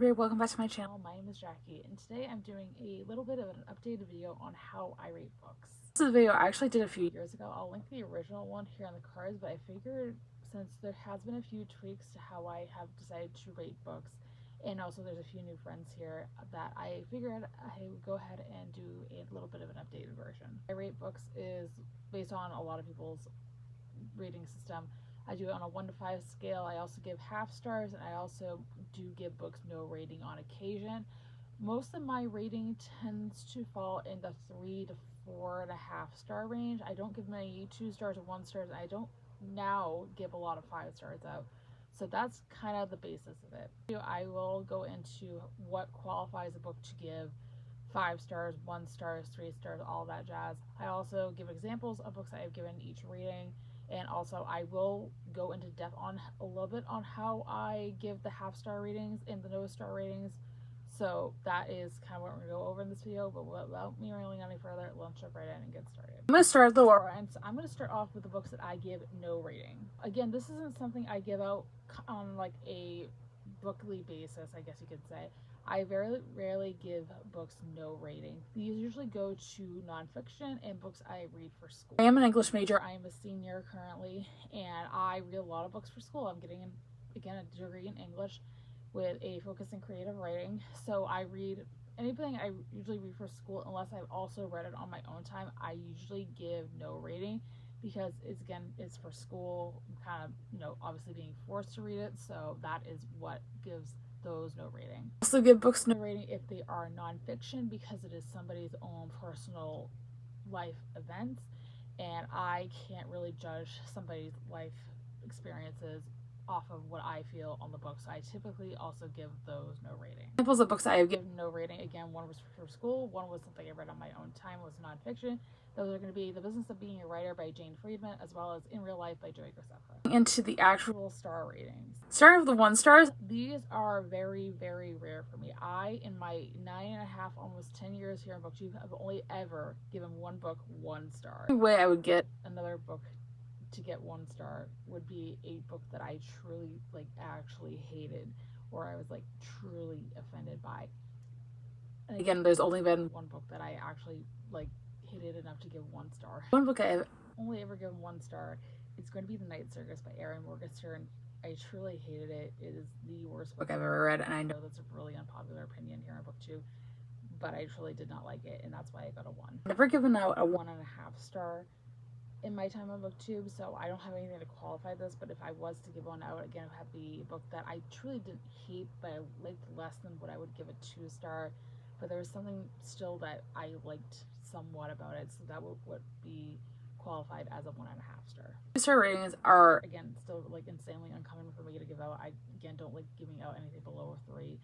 Welcome back to my channel. My name is Jackie, and today I'm doing a little bit of an updated video on how I rate books. This is a video I actually did a few years ago. I'll link the original one here on the cards, but I figured since there has been a few tweaks to how I have decided to rate books, and also there's a few new friends here, that I figured I would go ahead and do a little bit of an updated version. I rate books is based on a lot of people's rating system. I do it on a 1 to 5 scale. I also give half stars, and I also do give books no rating on occasion. Most of my rating tends to fall in the 3 to 4.5 star range. I don't give many 2 stars or 1 stars, and I don't now give a lot of 5 stars out. So that's kind of the basis of it. I will go into what qualifies a book to give 5 stars, 1 stars, 3 stars, all that jazz. I also give examples of books I have given each rating. And also I will go into depth on a little bit on how I give the half star ratings and the no star ratings. So that is kind of what we're going to go over in this video. But without me railing any further, let's jump right in and get started. I'm going to start the war, and I'm going to start off with the books that I give no rating. Again, this isn't something I give out on like a bookly basis, I guess you could say. I very rarely give books no rating. These usually go to nonfiction and books I read for school. I am an English major. I am a senior currently, and I read a lot of books for school. I'm getting, again, a degree in English with a focus in creative writing. So I read anything I usually read for school, unless I've also read it on my own time. I usually give no rating because it's for school. I'm kind of, obviously being forced to read it. So that is what gives those no rating. Also give books no rating if they are nonfiction, because it is somebody's own personal life events, and I can't really judge somebody's life experiences off of what I feel on the book. So I typically also give those no rating. Examples of books I have given no rating, again, one was for school, one was something I read on my own time, was nonfiction. Those are going to be The Business of Being a Writer by Jane Friedman, as well as In Real Life by Joey Graceffa. Into the actual star ratings. Starting with the 1 stars, these are very, very rare for me. I, in my 9.5, almost 10 years here in BookTube, have only ever given one book 1 star. The way I would get another book to get 1 star would be a book that I truly, actually hated, or I was, truly offended by. And again, there's only been one book that I actually, hated enough to give 1 star. One book I've only ever given 1 star, it's going to be The Night Circus by Erin Morgenstern. I truly hated it. It is the worst book I've ever read, and I know that's a really unpopular opinion here on BookTube, but I truly did not like it, and that's why I got a 1. I've never given out a 1.5 star in my time on BookTube, so I don't have anything to qualify this, but if I was to give one out, again, it would have to be a book that I truly didn't hate, but I liked less than what I would give a 2 star, but there was something still that I liked somewhat about it, so that would be qualified as a 1.5 star. 2-star ratings are, again, still insanely uncommon for me to give out. I, again, don't like giving out anything below a 3,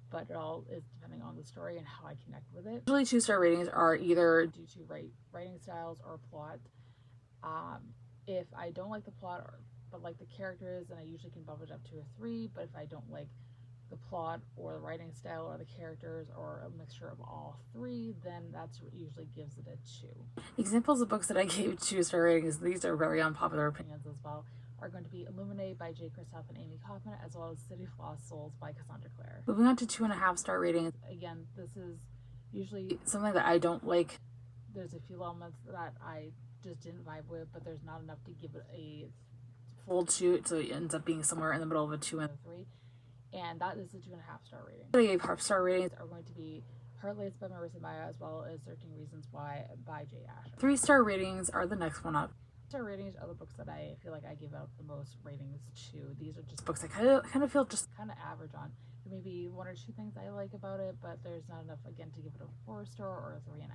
but it all is depending on the story and how I connect with it. Usually 2-star ratings are either due to writing styles or plot. If I don't like the plot but like the characters, then I usually can bump it up to a 3, but if I don't like the plot or the writing style or the characters or a mixture of all 3, then that's what usually gives it a 2. Examples of books that I gave 2-star ratings, these are very unpopular opinions as well, are going to be Illuminate by Jay Kristoff and Amy Kaufman, as well as City of Lost Souls by Cassandra Clare. Moving on to 2.5 star ratings, again, this is usually something that I don't like. There's a few elements that I just didn't vibe with, but there's not enough to give it a full 2, so it ends up being somewhere in the middle of a 2 and a 3, and that is a 2.5 star rating. I gave half star ratings are going to be Heartless by Marissa Maya, as well as 13 Reasons Why by Jay Asher. 3-star ratings are the next one up. Star ratings are the books that I feel like I give out the most ratings to. These are just books I kind of feel just kind of average on. There may be 1 or 2 things I like about it, but there's not enough, again, to give it a 4-star or a 3.5.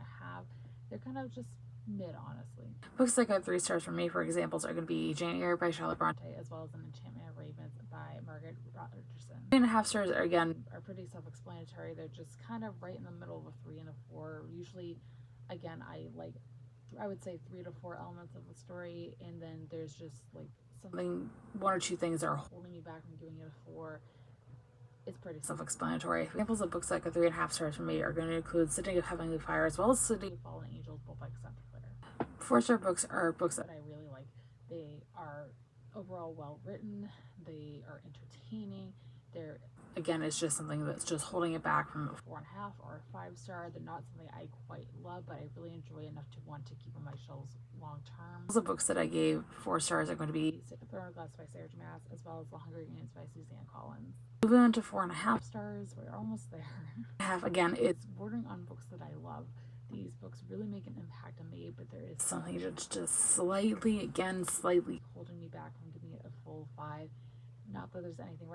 They're kind of just mid, honestly. Books that got 3 stars from me, for examples, are going to be Jane Eyre by Charlotte Bronte, as well as An Enchantment of Ravens by Margaret Rogerson. 3.5 stars are, again, pretty self-explanatory. They're just kind of right in the middle of a 3 and a 4. Usually, again, I would say 3 to 4 elements of the story, and then there's just something, 1 or 2 things that are holding me back from giving it a 4. It's pretty self-explanatory. Examples of books that got 3.5 stars from me are going to include City of Heavenly Fire, as well as City of Fallen Angels, both by Cassandra Clare. 4-star books are books that I really like. They are overall well written. They are entertaining. They're again, it's just something that's just holding it back from a 4.5 or a 5-star. They're not something I quite love, but I really enjoy enough to want to keep on my shelves long term. The books that I gave 4 stars are going to be Throne of Glass by Sarah J. Maas, as well as The Hunger Games by Suzanne Collins. Moving on to 4.5 stars, we're almost there. I have, again, it's bordering on books that I love. These books really make an impact on me, but there is something that's just slightly holding me back from giving it a full 5. Not that there's anything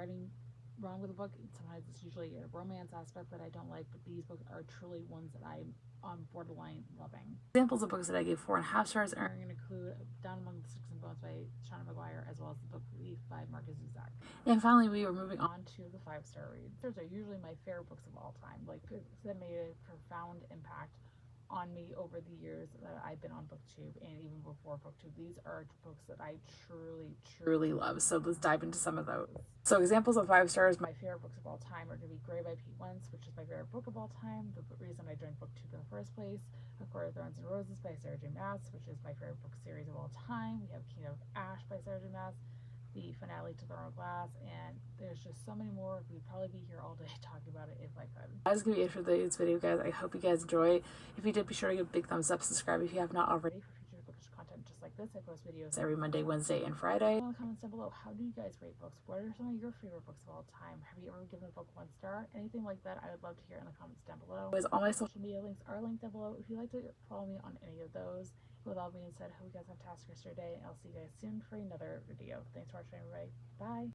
wrong with the book. Sometimes it's usually a romance aspect that I don't like, but these books are truly ones that I'm on borderline loving. Examples of books that I gave 4.5 stars are going to include Down Among the Sticks and Bones by Shauna Maguire, as well as the book Leaf by Marcus Zuzak. And finally, we are moving on to the 5-star reads. Those are usually my favorite books of all time, like books that made a profound impact on me over the years that I've been on BookTube and even before BookTube. These are books that I truly love. So let's dive into some of those. So examples of 5 stars, my favorite books of all time are going to be Grey by Pete Wentz, which is my favorite book of all time, the reason I joined BookTube in the first place. A Court of Thorns and Roses by Sarah J. Maas, which is my favorite book series of all time. We have King of Ash by Sarah J. Maas, the finale to Throne of Glass, and there's just so many more. We'd probably be here all day talking about it if I could. That's gonna be it for today's video, guys. I hope you guys enjoy. If you did, be sure to give a big thumbs up, subscribe if you have not already for future bookish content just like this. I post videos every Monday, Wednesday, and Friday. In the comments down below, how do you guys rate books? What are some of your favorite books of all time? Have you ever given a book 1 star? Anything like that, I would love to hear in the comments down below. As all my social media links are linked down below if you'd like to follow me on any of those. With all being said, hope you guys have a fantastic rest of your day, and I'll see you guys soon for another video. Thanks for watching, everybody. Bye!